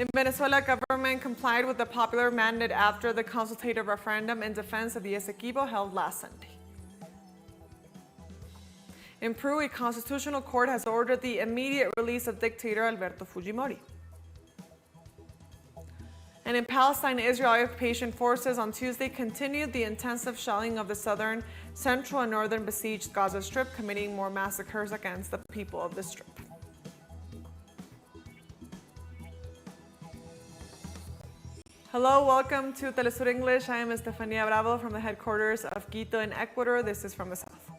In Venezuela, government complied with the popular mandate after the consultative referendum in defense of the Esequibo held last Sunday. In Peru, a constitutional court has ordered the immediate release of dictator Alberto Fujimori. And in Palestine, Israeli occupation forces on Tuesday continued the intensive shelling of the southern, central, and northern besieged Gaza Strip, committing more massacres against the people of the Strip. Hello, welcome to TeleSUR English. I am Estefania Bravo from the headquarters of Quito in Ecuador. This is from the south.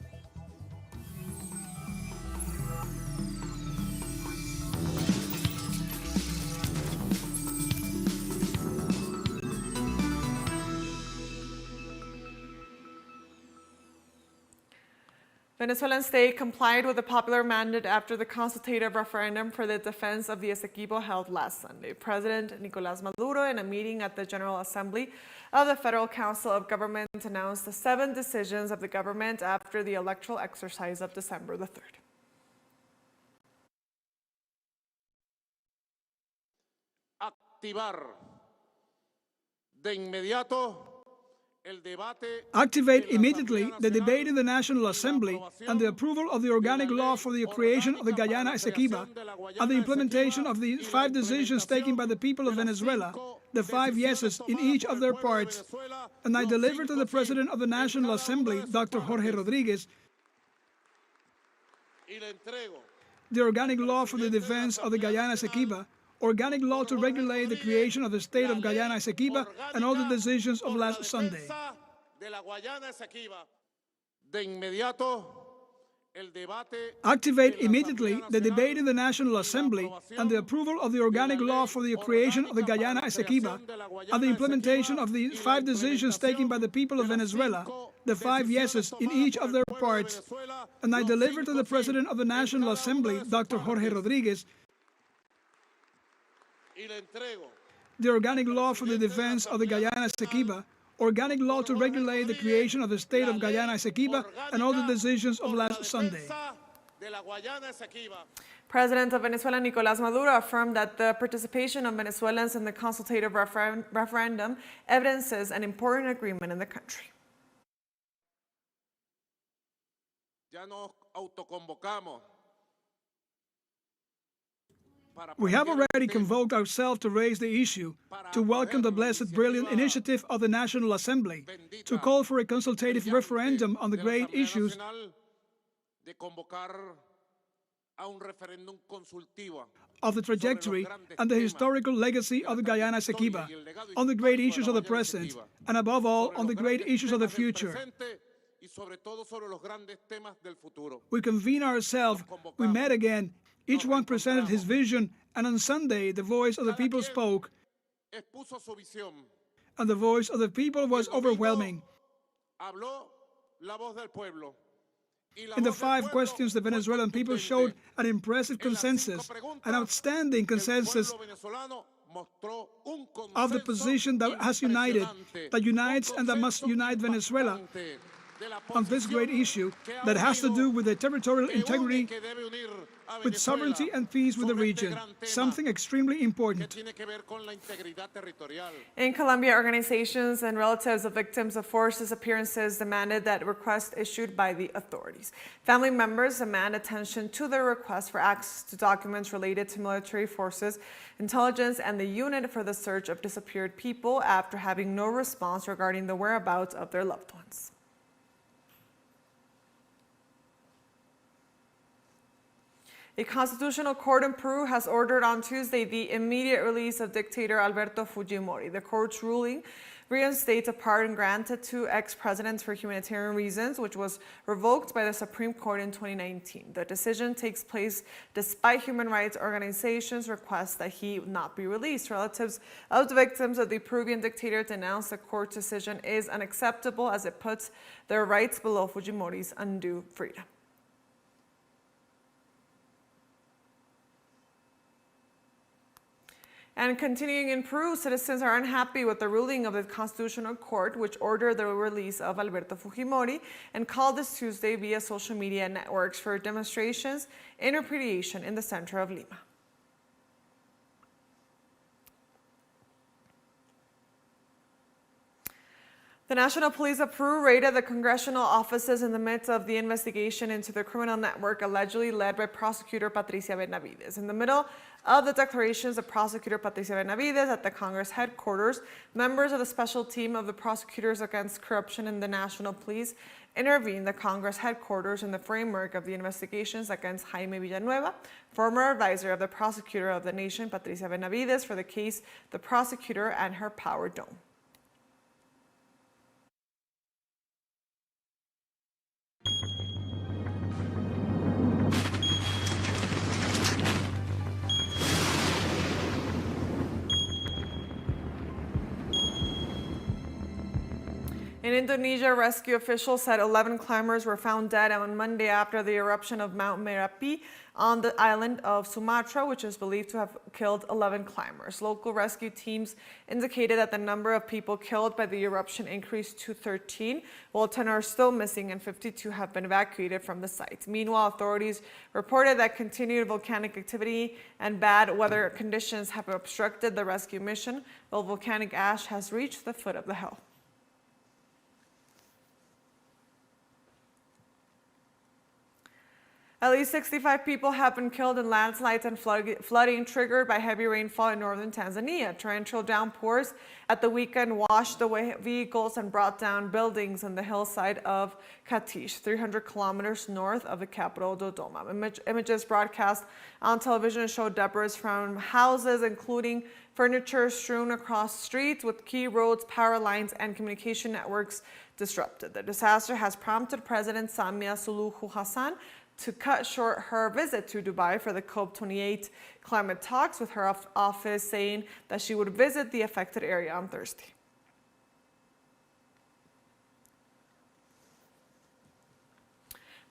Venezuelan state complied with the popular mandate after the consultative referendum for the defense of the Esequibo held last Sunday. President Nicolás Maduro, in a meeting at the General Assembly of the Federal Council of Government, announced the 7 decisions of the government after the electoral exercise of December the 3rd. Activar de inmediato. Activate immediately the debate in the National Assembly and the approval of the organic law for the creation of the Guyana Esequiba and the implementation of the 5 decisions taken by the people of Venezuela, the 5 yeses in each of their parts, and I deliver to the President of the National Assembly, Dr. Jorge Rodriguez, the organic law for the defense of the Guyana Esequiba, organic law to regulate the creation of the state of Guyana Esequiba, and all the decisions of last Sunday. Activate immediately the debate in the National Assembly and the approval of the organic law for the creation of the Guyana Esequiba and the implementation of the 5 decisions taken by the people of Venezuela, the 5 yeses in each of their parts, and I deliver to the President of the National Assembly, Dr. Jorge Rodriguez, the organic law for the defense of the Guyana Esequiba, organic law to regulate the creation of the state of Guyana Esequiba, and all the decisions of last Sunday. President of Venezuela Nicolás Maduro affirmed that the participation of Venezuelans in the consultative referendum evidences an important agreement in the country. Ya nos autoconvocamos. We have already convoked ourselves to raise the issue, to welcome the blessed, brilliant initiative of the National Assembly, to call for a consultative referendum on the great issues of the trajectory and the historical legacy of the Guyana Esequiba, on the great issues of the present, and above all, on the great issues of the future. We convene ourselves, we met again, each one presented his vision, and on Sunday the voice of the people spoke, and the voice of the people was overwhelming. In the 5 questions, the Venezuelan people showed an impressive consensus, an outstanding consensus of the position that has united, that unites and that must unite Venezuela on this great issue that has to do with the territorial integrity, with sovereignty and peace with the region, something extremely important. In Colombia, organizations and relatives of victims of forced disappearances demanded that request issued by the authorities. Family members demand attention to their request for access to documents related to military forces, intelligence, and the unit for the search of disappeared people after having no response regarding the whereabouts of their loved ones. A constitutional court in Peru has ordered on Tuesday the immediate release of dictator Alberto Fujimori. The court's ruling reinstates a pardon granted to ex-presidents for humanitarian reasons, which was revoked by the Supreme Court in 2019. The decision takes place despite human rights organizations' requests that he not be released. Relatives of the victims of the Peruvian dictator denounced the court's decision is unacceptable as it puts their rights below Fujimori's undue freedom. And continuing in Peru, citizens are unhappy with the ruling of the Constitutional Court, which ordered the release of Alberto Fujimori and called this Tuesday via social media networks for demonstrations in repudiation in the center of Lima. The National Police of Peru raided the congressional offices in the midst of the investigation into the criminal network allegedly led by prosecutor Patricia Benavides. In the middle of the declarations of prosecutor Patricia Benavides at the Congress headquarters, members of the special team of the prosecutors against corruption in the National Police intervened the Congress headquarters in the framework of the investigations against Jaime Villanueva, former advisor of the prosecutor of the nation, Patricia Benavides, for the case The Prosecutor and Her Power Dome. In Indonesia, rescue officials said 11 climbers were found dead on Monday after the eruption of Mount Merapi on the island of Sumatra, which is believed to have killed 11 climbers. Local rescue teams indicated that the number of people killed by the eruption increased to 13, while 10 are still missing and 52 have been evacuated from the site. Meanwhile, authorities reported that continued volcanic activity and bad weather conditions have obstructed the rescue mission, while volcanic ash has reached the foot of the hill. At least 65 people have been killed in landslides and flooding triggered by heavy rainfall in northern Tanzania. Torrential downpours at the weekend washed away vehicles and brought down buildings on the hillside of Katish, 300 kilometers north of the capital, Dodoma. Images broadcast on television showed debris from houses, including furniture strewn across streets, with key roads, power lines, and communication networks disrupted. The disaster has prompted President Samia Suluhu Hassan to cut short her visit to Dubai for the COP28 climate talks, with her office saying that she would visit the affected area on Thursday.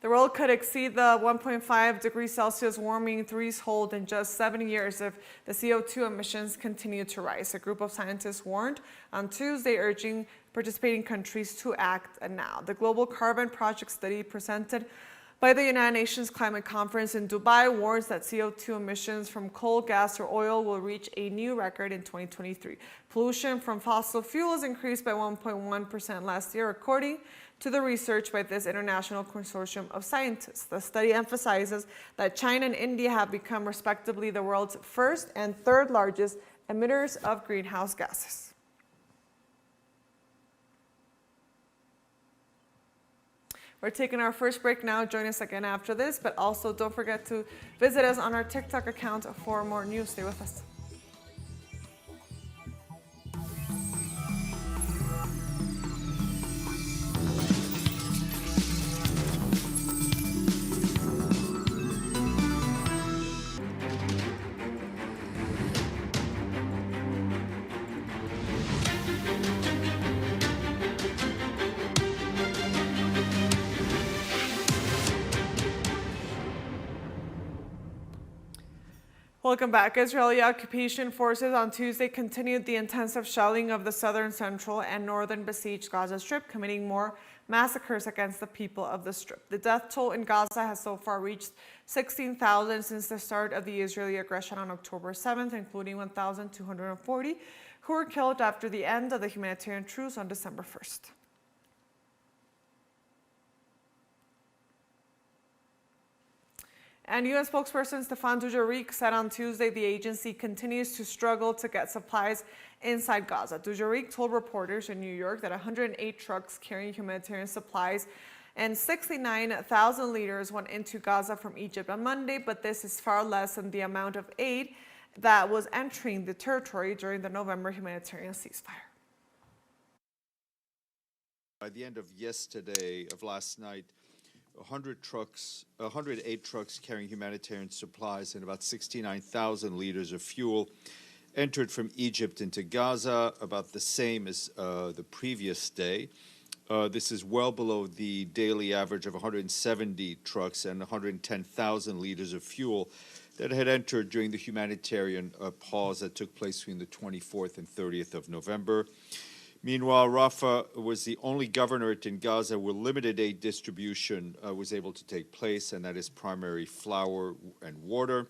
The world could exceed the 1.5 degrees Celsius warming threshold in just 7 years if the CO2 emissions continue to rise. A group of scientists warned on Tuesday, urging participating countries to act now. The Global Carbon Project study presented by the United Nations Climate Conference in Dubai warns that CO2 emissions from coal, gas, or oil will reach a new record in 2023. Pollution from fossil fuels increased by 1.1% last year, according to the research by this international consortium of scientists. The study emphasizes that China and India have become respectively the world's first and third largest emitters of greenhouse gases. We're taking our first break now. Join us again after this, but also don't forget to visit us on our TikTok account for more news. Stay with us. Welcome back. Israeli occupation forces on Tuesday continued the intensive shelling of the southern, central, and northern besieged Gaza Strip, committing more massacres against the people of the Strip. The death toll in Gaza has so far reached 16,000 since the start of the Israeli aggression on October 7th, including 1,240 who were killed after the end of the humanitarian truce on December 1st. And UN spokesperson Stefan Dujarric said on Tuesday the agency continues to struggle to get supplies inside Gaza. Dujarric told reporters in New York that 108 trucks carrying humanitarian supplies and 69,000 liters went into Gaza from Egypt on Monday, but this is far less than the amount of aid that was entering the territory during the November humanitarian ceasefire. By the end of last night, 108 trucks carrying humanitarian supplies and about 69,000 liters of fuel entered from Egypt into Gaza, about the same as the previous day. This is well below the daily average of 170 trucks and 110,000 liters of fuel that had entered during the humanitarian pause that took place between the 24th and 30th of November. Meanwhile, Rafah was the only governorate in Gaza where limited aid distribution was able to take place, and that is primarily flour and water.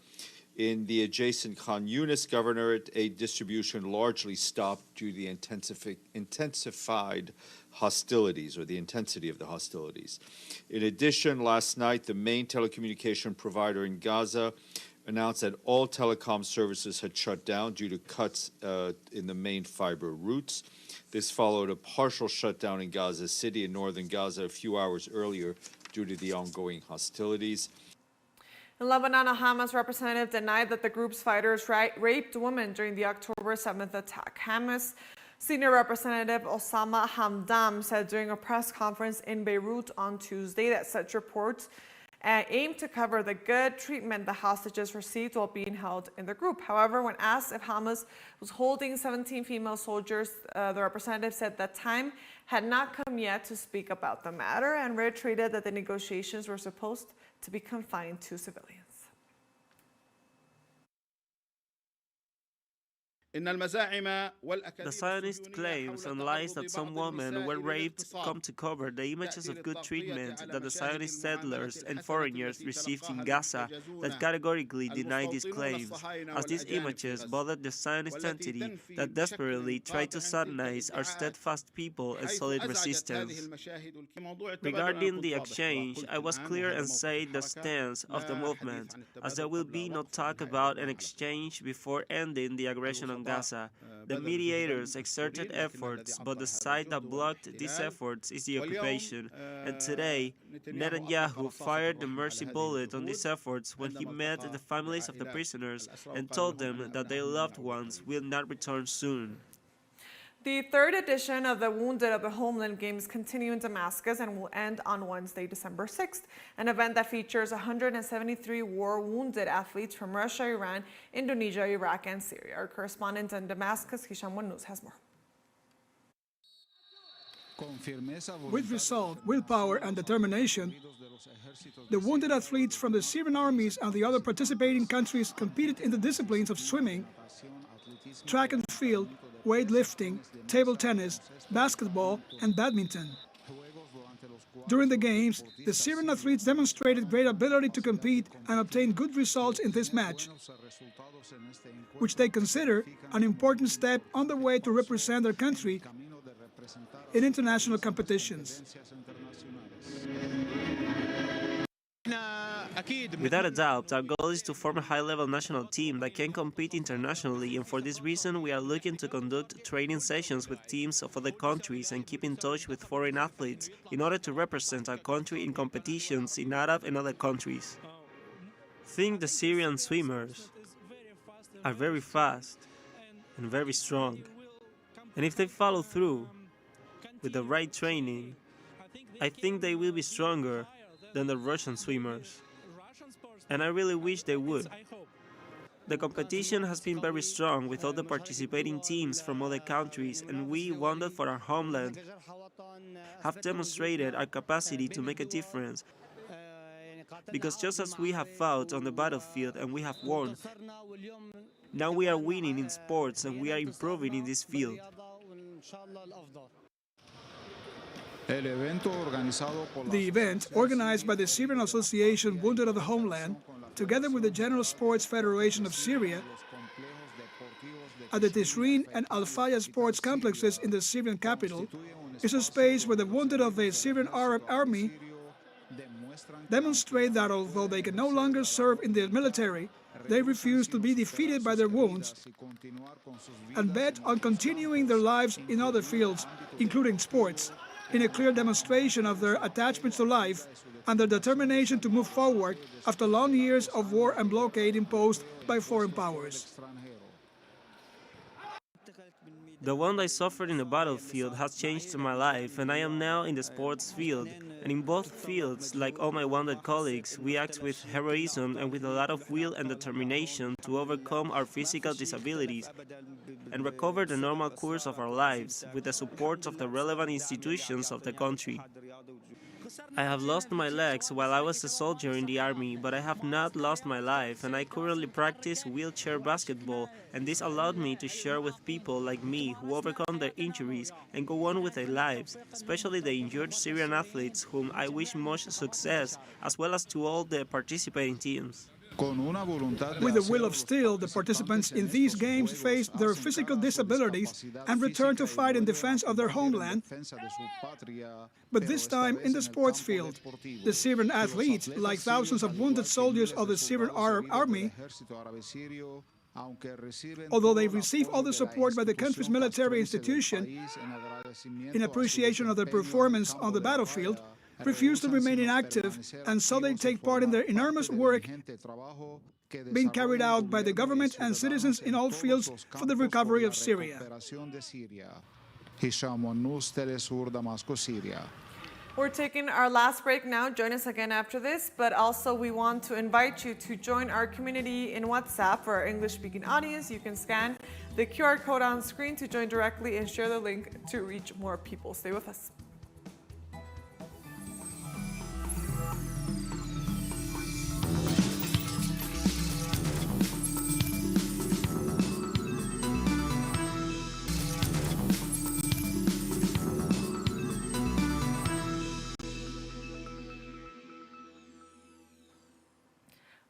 In the adjacent Khan Yunis governorate, aid distribution largely stopped due to the intensified hostilities, or the intensity of the hostilities. In addition, last night, the main telecommunication provider in Gaza announced that all telecom services had shut down due to cuts in the main fiber routes. This followed a partial shutdown in Gaza City in northern Gaza a few hours earlier due to the ongoing hostilities. In Lebanon, a Hamas representative denied that the group's fighters raped women during the October 7th attack. Hamas senior representative Osama Hamdam said during a press conference in Beirut on Tuesday that such reports aim to cover the good treatment the hostages received while being held in the group. However, when asked if Hamas was holding 17 female soldiers, the representative said that time had not come yet to speak about the matter and reiterated that the negotiations were supposed to be confined to civilians. The Zionist claims and lies that some women were raped come to cover the images of good treatment that the Zionist settlers and foreigners received in Gaza that categorically deny these claims, as these images bothered the Zionist entity that desperately tried to satanize our steadfast people and solid resistance. Regarding the exchange, I was clear and said the stance of the movement, as there will be no talk about an exchange before ending the aggression on Gaza. The mediators exerted efforts, but the side that blocked these efforts is the occupation. And today, Netanyahu fired the mercy bullet on these efforts when he met the families of the prisoners and told them that their loved ones will not return soon. The third edition of the Wounded of the Homeland Games continue in Damascus and will end on Wednesday, December 6th, an event that features 173 war-wounded athletes from Russia, Iran, Indonesia, Iraq, and Syria. Our correspondent in Damascus, Hisham Wanous, has more. With resolve, willpower, and determination, the wounded athletes from the Syrian armies and the other participating countries competed in the disciplines of swimming, track and field, weightlifting, table tennis, basketball, and badminton. During the Games, the Syrian athletes demonstrated great ability to compete and obtain good results in this match, which they consider an important step on the way to represent their country in international competitions. Without a doubt, our goal is to form a high-level national team that can compete internationally, and for this reason we are looking to conduct training sessions with teams of other countries and keep in touch with foreign athletes in order to represent our country in competitions in Arab and other countries. Think the Syrian swimmers are very fast and very strong, and if they follow through with the right training, I think they will be stronger than the Russian swimmers, and I really wish they would. The competition has been very strong with all the participating teams from other countries, and we, wounded for our homeland, have demonstrated our capacity to make a difference, because just as we have fought on the battlefield and we have won, now we are winning in sports and we are improving in this field. The event, organized by the Syrian Association Wounded of the Homeland, together with the General Sports Federation of Syria, at the Tishreen and Al-Faya sports complexes in the Syrian capital, is a space where the wounded of the Syrian Arab Army demonstrate that although they can no longer serve in the military, they refuse to be defeated by their wounds and bet on continuing their lives in other fields, including sports, in a clear demonstration of their attachment to life and their determination to move forward after long years of war and blockade imposed by foreign powers. The wound I suffered in the battlefield has changed my life, and I am now in the sports field. And in both fields, like all my wounded colleagues, we act with heroism and with a lot of will and determination to overcome our physical disabilities and recover the normal course of our lives with the support of the relevant institutions of the country. I have lost my legs while I was a soldier in the army, but I have not lost my life, and I currently practice wheelchair basketball, and this allowed me to share with people like me who overcome their injuries and go on with their lives, especially the injured Syrian athletes whom I wish much success, as well as to all the participating teams. With the will of steel, the participants in these games faced their physical disabilities and returned to fight in defense of their homeland, but this time in the sports field. The Syrian athletes, like thousands of wounded soldiers of the Syrian Arab Army, although they receive all the support by the country's military institution in appreciation of their performance on the battlefield, refuse to remain inactive, and so they take part in the enormous work being carried out by the government and citizens in all fields for the recovery of Syria. We're taking our last break now. Join us again after this, but also we want to invite you to join our community in WhatsApp for our English-speaking audience. You can scan the QR code on screen to join directly and share the link to reach more people. Stay with us.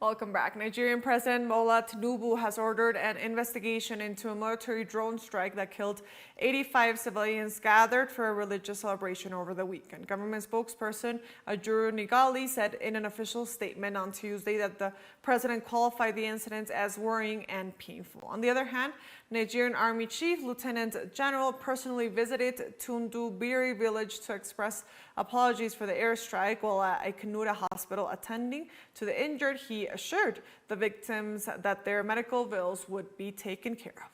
Welcome back. Nigerian President Bola Tinubu has ordered an investigation into a military drone strike that killed 85 civilians gathered for a religious celebration over the weekend. Government spokesperson Ajuru Nigali said in an official statement on Tuesday that the president qualified the incident as worrying and painful. On the other hand, Nigerian Army Chief Lieutenant General personally visited Tundubiri village to express apologies for the airstrike while at a Kanura hospital attending to the injured. He assured the victims that their medical bills would be taken care of.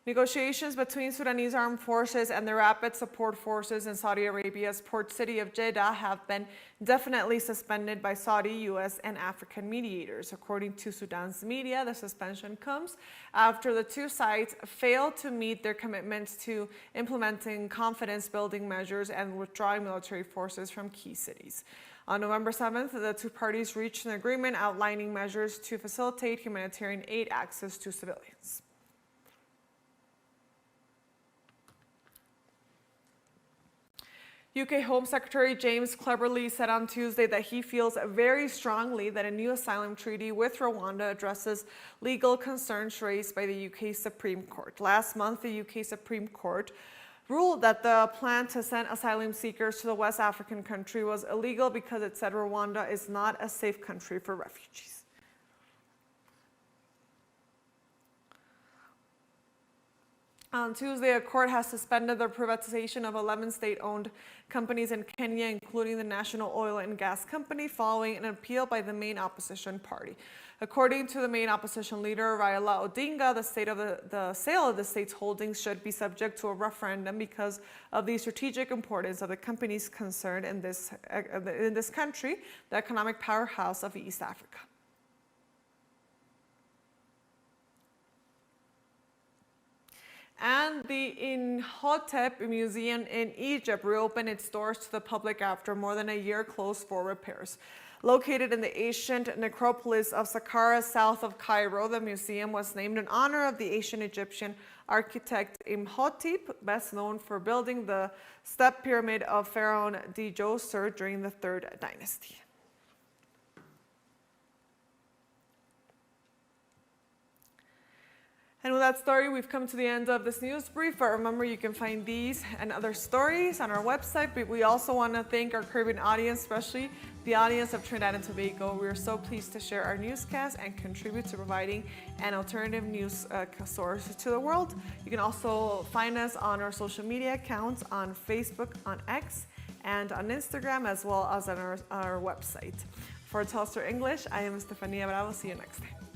Negotiations between Sudanese armed forces and the rapid support forces in Saudi Arabia's port city of Jeddah have been definitely suspended by Saudi, U.S., and African mediators. According to Sudan's media, the suspension comes after the two sides failed to meet their commitments to implementing confidence-building measures and withdrawing military forces from key cities. On November 7th, the two parties reached an agreement outlining measures to facilitate humanitarian aid access to civilians. UK Home Secretary James Cleverly said on Tuesday that he feels very strongly that a new asylum treaty with Rwanda addresses legal concerns raised by the UK Supreme Court. Last month, the UK Supreme Court ruled that the plan to send asylum seekers to the West African country was illegal because it said Rwanda is not a safe country for refugees. On Tuesday, a court has suspended the privatization of 11 state-owned companies in Kenya, including the National Oil and Gas Company, following an appeal by the main opposition party. According to the main opposition leader, Raila Odinga, the sale of the state's holdings should be subject to a referendum because of the strategic importance of the companies concerned in this country, the economic powerhouse of East Africa. And the Imhotep Museum in Egypt reopened its doors to the public after more than a year closed for repairs. Located in the ancient necropolis of Saqqara, south of Cairo, the museum was named in honor of the ancient Egyptian architect Imhotep, best known for building the step pyramid of Pharaoh Djoser during the 3rd dynasty. And with that story, we've come to the end of this news brief. But remember, you can find these and other stories on our website. But we also want to thank our Caribbean audience, especially the audience of Trinidad and Tobago. We are so pleased to share our newscast and contribute to providing an alternative news source to the world. You can also find us on our social media accounts on Facebook, on X, and on Instagram, as well as on our website. For TeleSUR English, I am Estefania Bravo. See you next time.